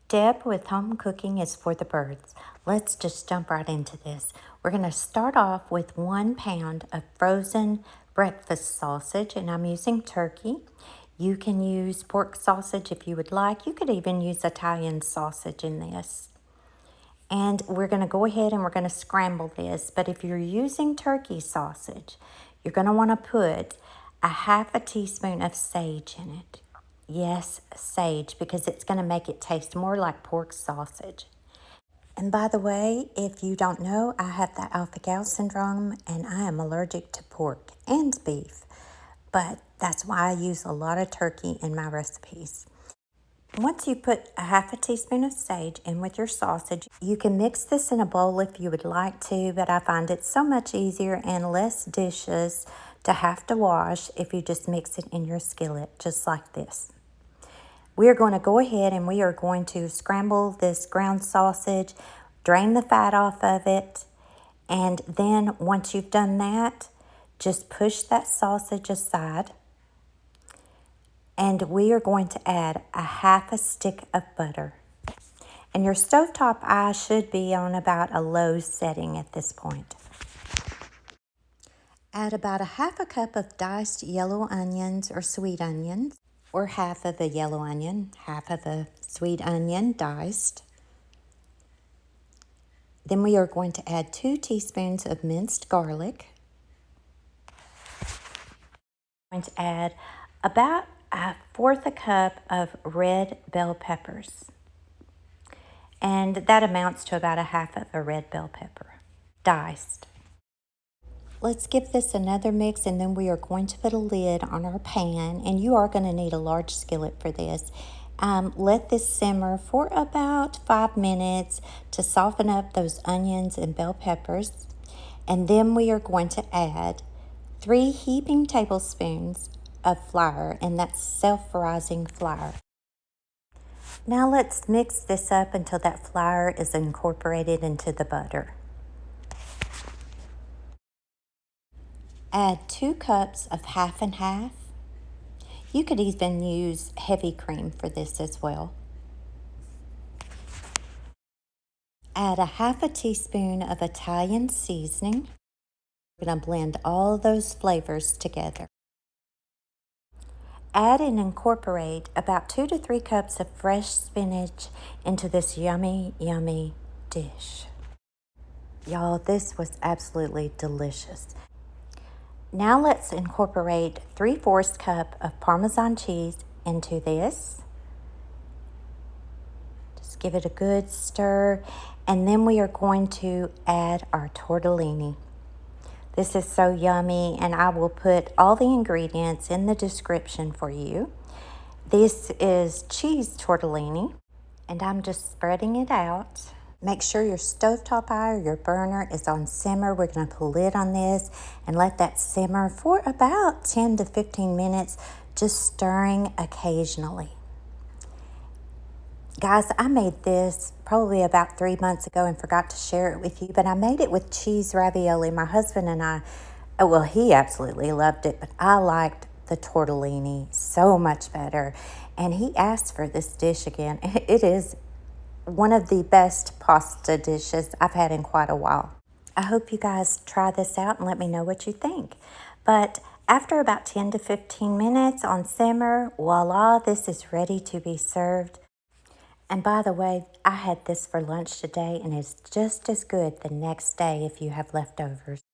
Deb with Home Cooking is for the birds. Let's just jump right into this. We're going to start off with 1 pound of frozen breakfast sausage, and I'm using turkey. You can use pork sausage if you would like. You could even use Italian sausage in this. And we're going to go ahead and we're going to scramble this. But if you're using turkey sausage, you're going to want to put a half a teaspoon of sage in it. Yes, sage, because it's going to make it taste more like pork sausage. And by the way, if you don't know, I have the alpha-gal syndrome and I am allergic to pork and beef. But that's why I use a lot of turkey in my recipes. Once you put a half a teaspoon of sage in with your sausage, you can mix this in a bowl if you would like to, but I find it so much easier and less dishes to have to wash if you just mix it in your skillet, just like this. We're going to go ahead and we are going to scramble this ground sausage, drain the fat off of it, and then once you've done that, just push that sausage aside. And we are going to add a half a stick of butter. And your stovetop eye should be on about a low setting at this point. Add about a half a cup of diced yellow onions or sweet onions, or half of a yellow onion, half of a sweet onion diced. Then we are going to add 2 teaspoons of minced garlic. I'm going to add about 1/4 cup of red bell peppers. And that amounts to about a half of a red bell pepper, diced. Let's give this another mix, and then we are going to put a lid on our pan, and you are going to need a large skillet for this. Let this simmer for about 5 minutes to soften up those onions and bell peppers. And then we are going to add 3 heaping tablespoons of flour, and that's self-rising flour. Now let's mix this up until that flour is incorporated into the butter. Add 2 cups of half and half. You could even use heavy cream for this as well. Add a half a teaspoon of Italian seasoning. We're going to blend all those flavors together. Add and incorporate about 2 to 3 cups of fresh spinach into this yummy, yummy dish. Y'all, this was absolutely delicious. Now let's incorporate 3/4 cup of Parmesan cheese into this. Just give it a good stir, and then we are going to add our tortellini. This is so yummy, and I will put all the ingredients in the description for you. This is cheese tortellini, and I'm just spreading it out. Make sure your stovetop eye or your burner is on simmer. We're going to put a lid on this and let that simmer for about 10 to 15 minutes, just stirring occasionally. Guys, I made this probably about 3 months ago and forgot to share it with you, but I made it with cheese ravioli. My husband and I, well, he absolutely loved it, but I liked the tortellini so much better. And he asked for this dish again. It is one of the best pasta dishes I've had in quite a while. I hope you guys try this out and let me know what you think. But after about 10 to 15 minutes on simmer, voila, this is ready to be served. And by the way, I had this for lunch today, and it's just as good the next day if you have leftovers.